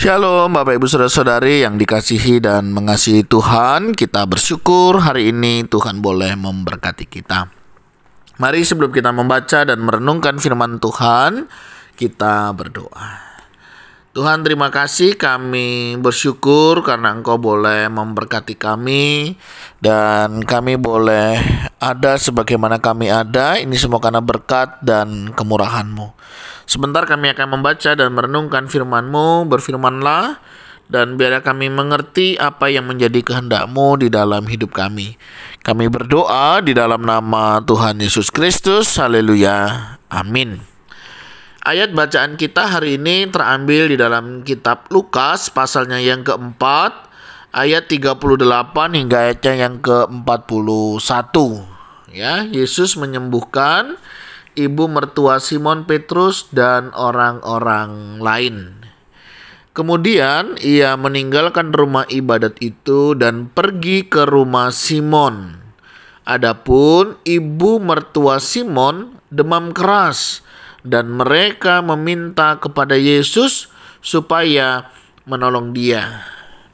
Shalom Bapak Ibu Saudara-saudari yang dikasihi dan mengasihi Tuhan. Kita bersyukur hari ini Tuhan boleh memberkati kita. Mari sebelum kita membaca dan merenungkan firman Tuhan, kita berdoa. Tuhan, terima kasih, kami bersyukur karena Engkau boleh memberkati kami dan kami boleh ada sebagaimana kami ada. Ini semua karena berkat dan kemurahan-Mu. Sebentar kami akan membaca dan merenungkan firman-Mu. Berfirmanlah dan biarlah kami mengerti apa yang menjadi kehendak-Mu di dalam hidup kami. Kami berdoa di dalam nama Tuhan Yesus Kristus. Haleluya. Amin. Ayat bacaan kita hari ini terambil di dalam kitab Lukas pasalnya yang keempat, ayat 38 hingga ayatnya yang ke-41. Ya, Yesus menyembuhkan ibu mertua Simon Petrus dan orang-orang lain. Kemudian ia meninggalkan rumah ibadat itu dan pergi ke rumah Simon. Adapun ibu mertua Simon demam keras, dan mereka meminta kepada Yesus supaya menolong dia.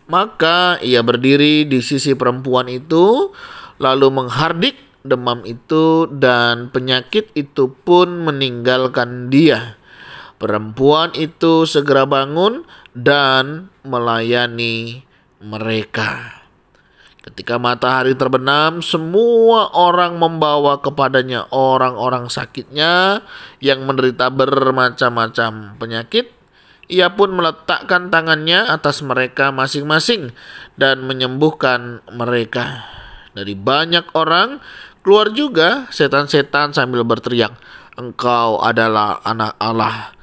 Maka ia berdiri di sisi perempuan itu, lalu menghardik demam itu, dan penyakit itu pun meninggalkan dia. Perempuan itu segera bangun dan melayani mereka. Ketika matahari terbenam, semua orang membawa kepadanya orang-orang sakitnya yang menderita bermacam-macam penyakit. Ia pun meletakkan tangannya atas mereka masing-masing dan menyembuhkan mereka. Dari banyak orang keluar juga setan-setan sambil berteriak, "Engkau adalah anak Allah."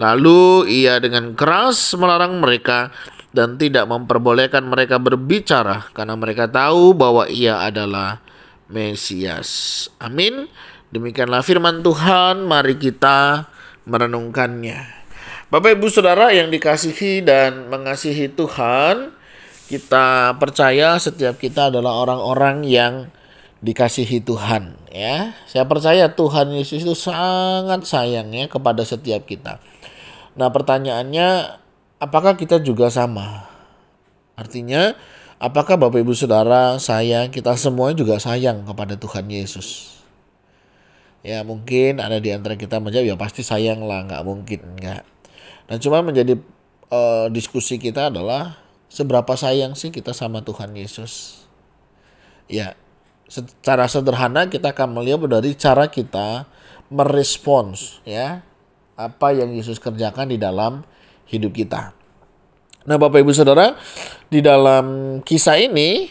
Lalu ia dengan keras melarang mereka dan tidak memperbolehkan mereka berbicara karena mereka tahu bahwa ia adalah Mesias. Amin. Demikianlah firman Tuhan, mari kita merenungkannya. Bapak Ibu Saudara yang dikasihi dan mengasihi Tuhan, kita percaya setiap kita adalah orang-orang yang dikasihi Tuhan, ya. Saya percaya Tuhan Yesus itu sangat sayang ya kepada setiap kita. Nah, pertanyaannya, apakah kita juga sama? Artinya, apakah Bapak Ibu Saudara, saya, kita semua juga sayang kepada Tuhan Yesus? Ya, mungkin ada di antara kita menjawab, ya pasti sayang lah, nggak mungkin nggak. Nah, cuma menjadi diskusi kita adalah seberapa sayang sih kita sama Tuhan Yesus? Ya, secara sederhana kita akan melihat dari cara kita merespons ya apa yang Yesus kerjakan di dalam hidup kita. Nah, Bapak Ibu Saudara, di dalam kisah ini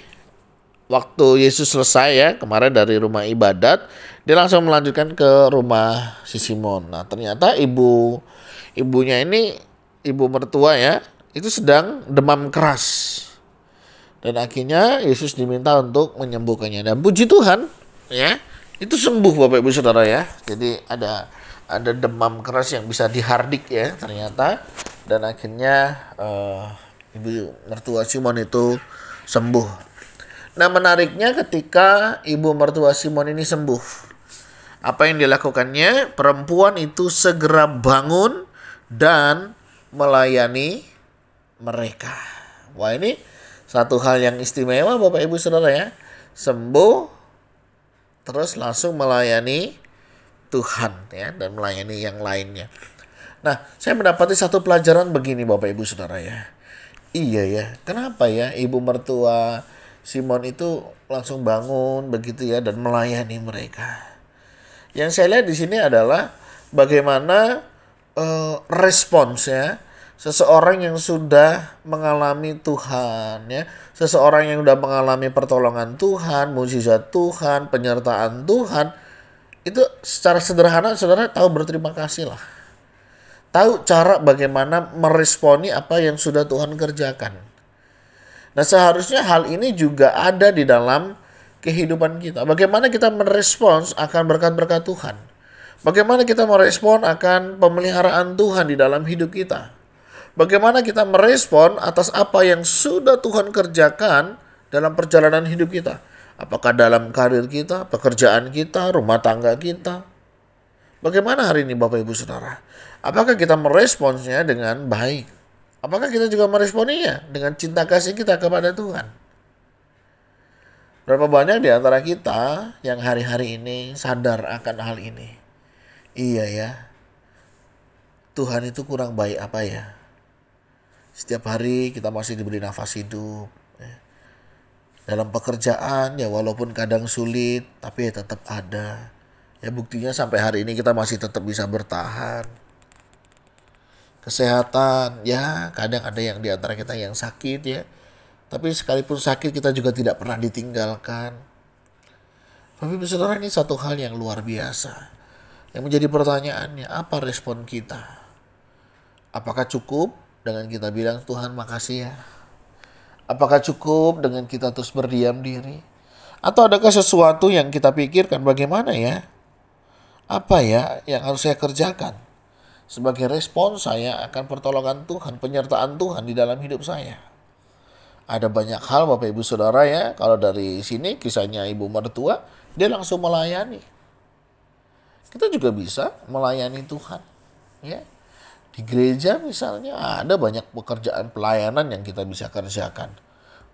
waktu Yesus selesai ya kemarin dari rumah ibadat, dia langsung melanjutkan ke rumah si Simon. Nah, ternyata ibunya ini, ibu mertua ya, itu sedang demam keras. Dan akhirnya Yesus diminta untuk menyembuhkannya. Dan puji Tuhan ya, itu sembuh Bapak Ibu Saudara ya. Jadi ada demam keras yang bisa dihardik ya ternyata. Dan akhirnya ibu mertua Simon itu sembuh. Nah, menariknya ketika ibu mertua Simon ini sembuh, apa yang dilakukannya? Perempuan itu segera bangun dan melayani mereka. Wah, ini satu hal yang istimewa Bapak Ibu Saudara ya. Sembuh terus langsung melayani Tuhan ya, dan melayani yang lainnya. Nah, saya mendapati satu pelajaran begini Bapak Ibu Saudara ya. Iya ya, kenapa ya ibu mertua Simon itu langsung bangun begitu ya dan melayani mereka. Yang saya lihat di sini adalah bagaimana respons ya seseorang yang sudah mengalami Tuhan ya, seseorang yang sudah mengalami pertolongan Tuhan, mukjizat Tuhan, penyertaan Tuhan, itu secara sederhana saudara tahu berterima kasih lah. Tahu cara bagaimana meresponi apa yang sudah Tuhan kerjakan. Nah, seharusnya hal ini juga ada di dalam kehidupan kita. Bagaimana kita merespons akan berkat-berkat Tuhan. Bagaimana kita merespon akan pemeliharaan Tuhan di dalam hidup kita. Bagaimana kita merespon atas apa yang sudah Tuhan kerjakan dalam perjalanan hidup kita. Apakah dalam karir kita, pekerjaan kita, rumah tangga kita. Bagaimana hari ini Bapak Ibu Saudara? Apakah kita meresponsnya dengan baik? Apakah kita juga meresponinya dengan cinta kasih kita kepada Tuhan? Berapa banyak di antara kita yang hari-hari ini sadar akan hal ini? Iya ya, Tuhan itu kurang baik apa ya? Setiap hari kita masih diberi nafas hidup. Dalam pekerjaan ya walaupun kadang sulit, tapi ya tetap ada. Ya buktinya sampai hari ini kita masih tetap bisa bertahan. Kesehatan, ya kadang ada yang di antara kita yang sakit ya. Tapi sekalipun sakit kita juga tidak pernah ditinggalkan. Tapi saudara, ini satu hal yang luar biasa. Yang menjadi pertanyaannya, apa respon kita? Apakah cukup dengan kita bilang Tuhan makasih ya? Apakah cukup dengan kita terus berdiam diri? Atau adakah sesuatu yang kita pikirkan bagaimana ya? Apa ya yang harus saya kerjakan? Sebagai respon saya akan pertolongan Tuhan, penyertaan Tuhan di dalam hidup saya. Ada banyak hal Bapak Ibu Saudara ya. Kalau dari sini kisahnya ibu mertua, dia langsung melayani. Kita juga bisa melayani Tuhan. Ya. Di gereja misalnya ada banyak pekerjaan pelayanan yang kita bisa kerjakan.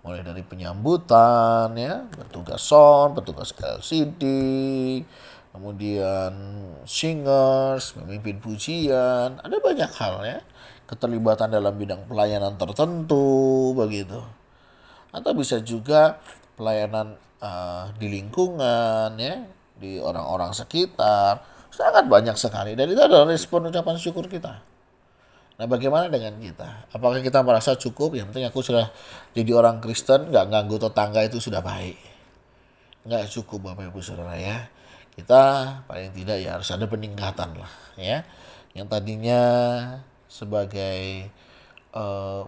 Mulai dari penyambutan, ya, petugas sound, petugas LCD, kemudian singers, memimpin pujian. Ada banyak hal ya. Keterlibatan dalam bidang pelayanan tertentu begitu. Atau bisa juga pelayanan di lingkungan ya, di orang-orang sekitar. Sangat banyak sekali. Dan itu adalah respon ucapan syukur kita. Nah bagaimana dengan kita? Apakah kita merasa cukup? Yang penting aku sudah jadi orang Kristen, gak ganggu tetangga itu sudah baik. Gak cukup Bapak Ibu Saudara ya. Kita paling tidak ya harus ada peningkatan lah ya. Yang tadinya sebagai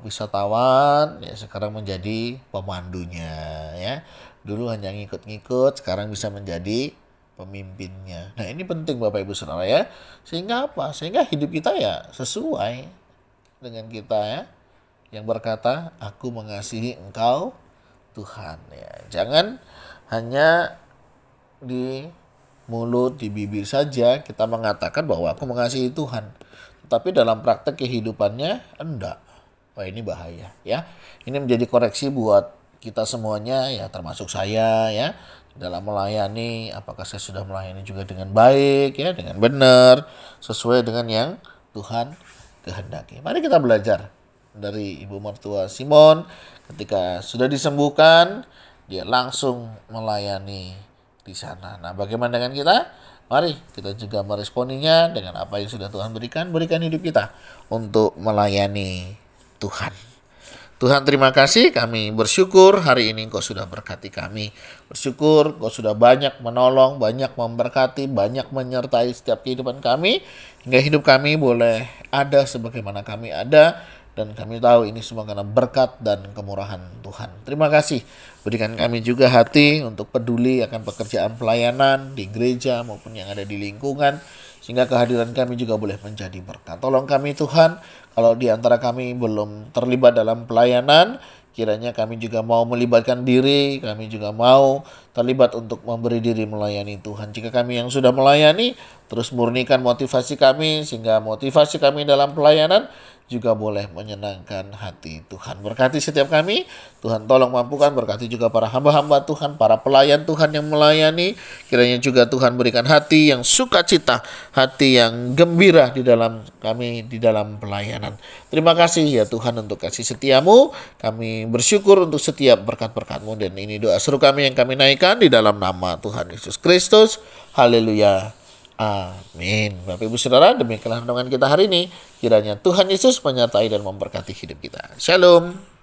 wisatawan ya sekarang menjadi pemandunya ya. Dulu hanya ngikut-ngikut, sekarang bisa menjadi pemimpinnya. Nah ini penting Bapak Ibu Saudara ya. Sehingga apa? Sehingga hidup kita ya sesuai dengan kita ya. Yang berkata, aku mengasihi engkau Tuhan ya. Jangan hanya di mulut, di bibir saja kita mengatakan bahwa aku mengasihi Tuhan. Tetapi dalam praktek kehidupannya enggak. Wah ini bahaya ya. Ini menjadi koreksi buat kita semuanya ya, termasuk saya ya. Dalam melayani, apakah saya sudah melayani juga dengan baik ya, dengan benar, sesuai dengan yang Tuhan kehendaki. Mari kita belajar dari ibu mertua Simon. Ketika sudah disembuhkan, dia langsung melayani di sana. Nah, bagaimana dengan kita? Mari kita juga meresponinya dengan apa yang sudah Tuhan berikan hidup kita untuk melayani Tuhan. Tuhan terima kasih, kami bersyukur hari ini Engkau sudah berkati kami. Bersyukur Engkau sudah banyak menolong, banyak memberkati, banyak menyertai setiap kehidupan kami. Hingga hidup kami boleh ada sebagaimana kami ada. Dan kami tahu ini semua karena berkat dan kemurahan Tuhan. Terima kasih. Berikan kami juga hati untuk peduli akan pekerjaan pelayanan di gereja maupun yang ada di lingkungan. Sehingga kehadiran kami juga boleh menjadi berkat. Tolong kami Tuhan, kalau di antara kami belum terlibat dalam pelayanan, kiranya kami juga mau melibatkan diri, kami juga mau terlibat untuk memberi diri melayani Tuhan. Jika kami yang sudah melayani, terus murnikan motivasi kami, sehingga motivasi kami dalam pelayanan juga boleh menyenangkan hati Tuhan. Berkati setiap kami, Tuhan tolong mampukan, berkati juga para hamba-hamba Tuhan, para pelayan Tuhan yang melayani. Kiranya juga Tuhan berikan hati yang sukacita, hati yang gembira di dalam kami, di dalam pelayanan. Terima kasih ya Tuhan untuk kasih setiamu. Kami bersyukur untuk setiap berkat-berkat-Mu, dan ini doa seru kami yang kami naikkan di dalam nama Tuhan Yesus Kristus. Haleluya. Amin. Bapak Ibu Saudara, demikianlah renungan kita hari ini. Kiranya Tuhan Yesus menyertai dan memberkati hidup kita. Shalom.